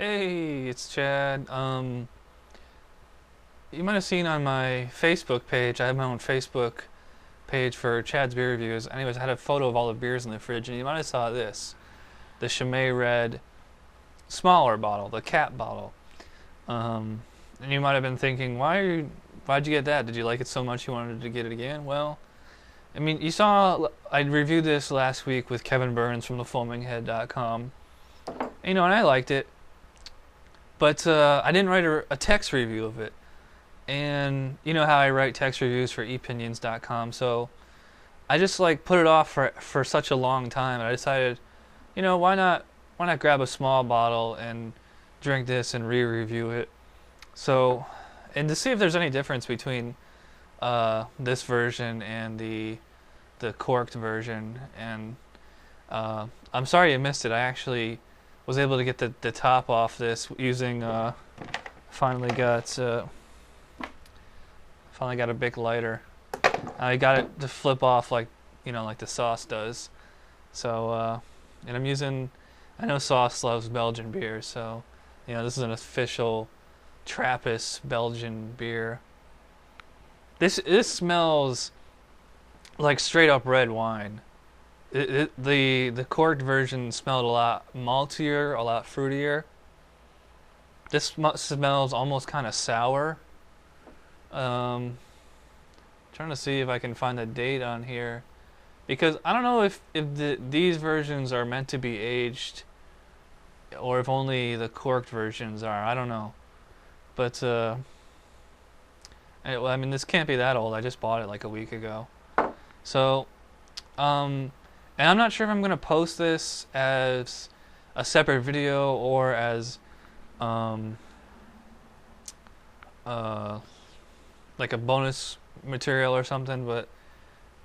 Hey, it's Chad. You might have seen on my Facebook page, I have my own Facebook page for Chad's beer reviews. Anyways, I had a photo of all the beers in the fridge, and you might have saw this. The Chimay Red smaller bottle, the cap bottle. And you might have been thinking, why'd you get that? Did you like it so much you wanted to get it again? Well, I mean, you saw, I reviewed this last week with Kevin Burns from thefoaminghead.com. And I liked it. But I didn't write a text review of it. And you know how I write text reviews for epinions.com, so I just put it off for such a long time, and I decided, why not grab a small bottle and drink this and re-review it. So, and to see if there's any difference between this version and the corked version. And I'm sorry you missed it. I actually was able to get the top off this using finally got a Bic lighter. I got it to flip off like the sauce does. So and I'm using, I know Sauce loves Belgian beer, so this is an official Trappist Belgian beer. This smells like straight up red wine. The corked version smelled a lot maltier, a lot fruitier. This smells almost kind of sour. Trying to see if I can find a date on here, because I don't know if these versions are meant to be aged, or if only the corked versions are. I don't know, but I mean, this can't be that old. I just bought it like a week ago. So, and I'm not sure if I'm gonna post this as a separate video or as like a bonus material or something, but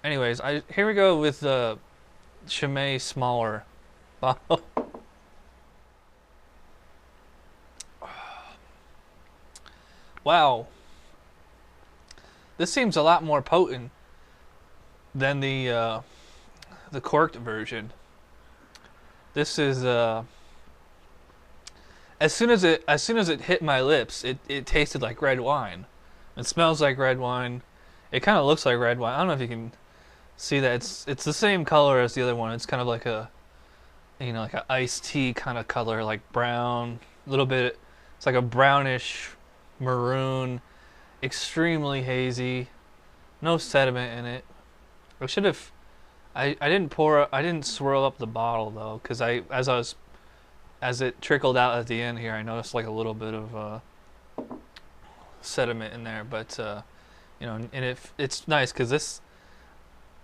anyways, here we go with the Chimay smaller bottle. Wow, this seems a lot more potent than the corked version. This is as soon as it hit my lips, it tasted like red wine. It smells like red wine. It kind of looks like red wine. I don't know if you can see that. It's the same color as the other one. It's kind of like a like an iced tea kind of color, like brown, a little bit. It's like a brownish maroon, extremely hazy, no sediment in it. I should have. I didn't swirl up the bottle though, because as it trickled out at the end here, I noticed like a little bit of sediment in there, but and it's nice because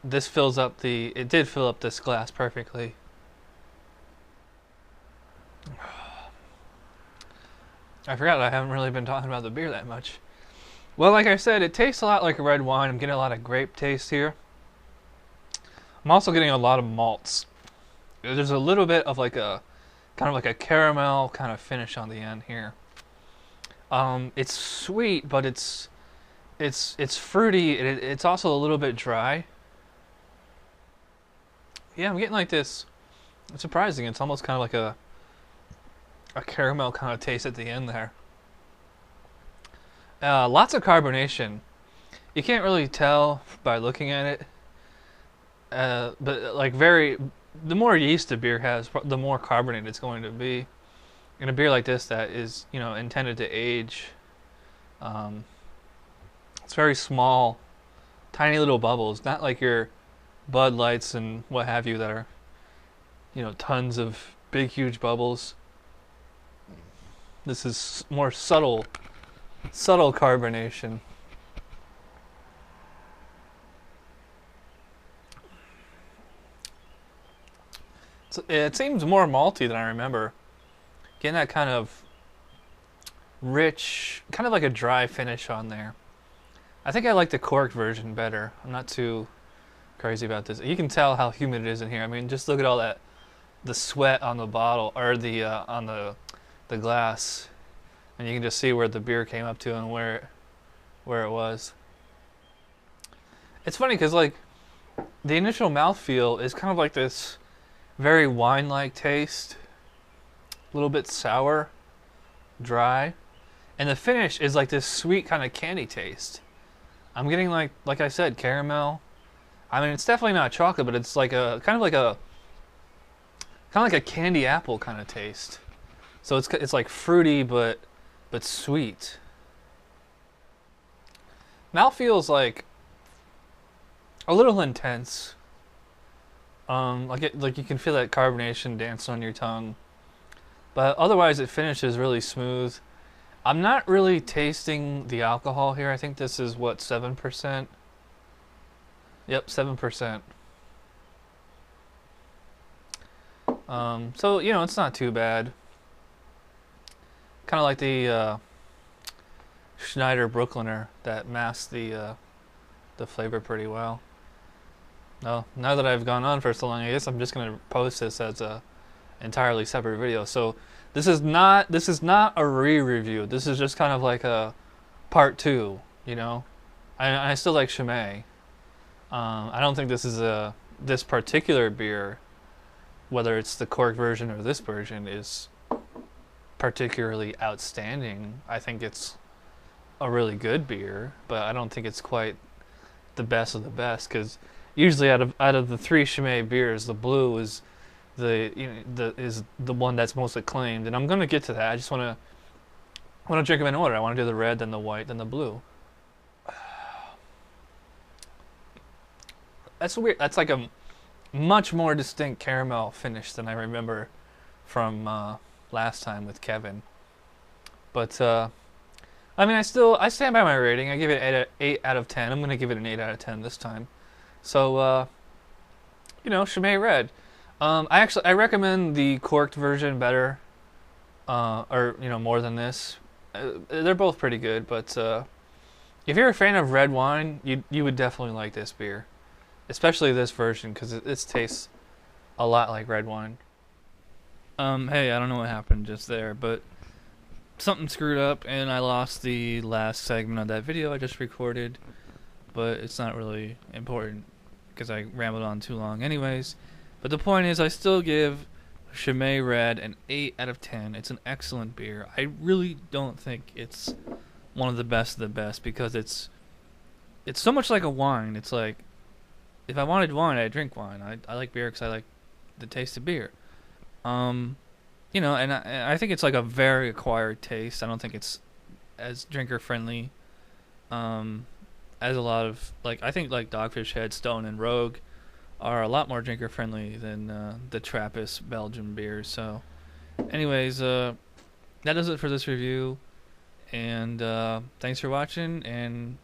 this fills up it did fill up this glass perfectly. I forgot I haven't really been talking about the beer that much. Well, like I said, it tastes a lot like a red wine. I'm getting a lot of grape taste here. I'm also getting a lot of malts. There's a little bit of like a kind of like a caramel kind of finish on the end here. It's sweet, but it's fruity. It's also a little bit dry. Yeah, I'm getting like this. It's surprising. It's almost kind of like a caramel kind of taste at the end there. Lots of carbonation. You can't really tell by looking at it. But like the more yeast a beer has, the more carbonated it's going to be. In a beer like this that is, intended to age, it's very small, tiny little bubbles. Not like your Bud Lights and what have you that are, tons of big, huge bubbles. This is more subtle carbonation. It seems more malty than I remember. Getting that kind of rich, kind of like a dry finish on there. I think I like the corked version better. I'm not too crazy about this. You can tell how humid it is in here. I mean, just look at all that, the sweat on the bottle, or on the glass, and you can just see where the beer came up to and where it was. It's funny because like the initial mouthfeel is kind of like this very wine-like taste, a little bit sour, dry, and the finish is like this sweet kind of candy taste. I'm getting like I said, caramel. I mean, it's definitely not chocolate, but it's like a kind of like a candy apple kind of taste. So it's like fruity, but sweet. Mouthfeel is like a little intense. Like you can feel that carbonation dance on your tongue, but otherwise it finishes really smooth. I'm not really tasting the alcohol here. I think this is what, 7%. Yep, 7%. So you know, it's not too bad. Kind of like the Schneider Brooklyner that masks the flavor pretty well. Now that I've gone on for so long, I guess I'm just gonna post this as a entirely separate video. So this is not a re-review. This is just kind of like a part 2. You know, I still like Chimay. I don't think this is this particular beer, whether it's the cork version or this version, is particularly outstanding. I think it's a really good beer, but I don't think it's quite the best of the best, because usually out of the 3 Chimay beers, the blue is the one that's most acclaimed, and I'm gonna get to that. I just want to drink them in order. I want to do the red, then the white, then the blue. That's weird. That's like a much more distinct caramel finish than I remember from last time with Kevin. But I mean, I stand by my rating. I give it 8 out of 10. I'm gonna give it an 8 out of 10 this time. So you know, Chimay Red. I recommend the corked version better, or you know, more than this. They're both pretty good, but if you're a fan of red wine, you would definitely like this beer, especially this version, because it tastes a lot like red wine. Hey, I don't know what happened just there, but something screwed up and I lost the last segment of that video I just recorded, but it's not really important because I rambled on too long anyways. But the point is, I still give Chimay Red an 8 out of 10. It's an excellent beer. I really don't think it's one of the best of the best, because it's so much like a wine. It's like, if I wanted wine, I'd drink wine. I like beer because I like the taste of beer. You know, and I think it's like a very acquired taste. I don't think it's as drinker friendly as a lot of, like, I think like Dogfish Head, Stone, and Rogue are a lot more drinker friendly than the Trappist Belgian beers. So anyways, that does it for this review, and thanks for watching, and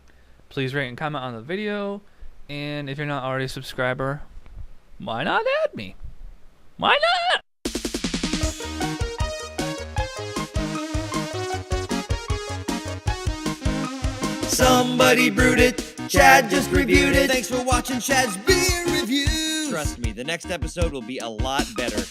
please rate and comment on the video, and if you're not already a subscriber, why not add me? Why not? Somebody brewed it, Chad just reviewed it. Thanks for watching Chad's beer reviews. Trust me, the next episode will be a lot better.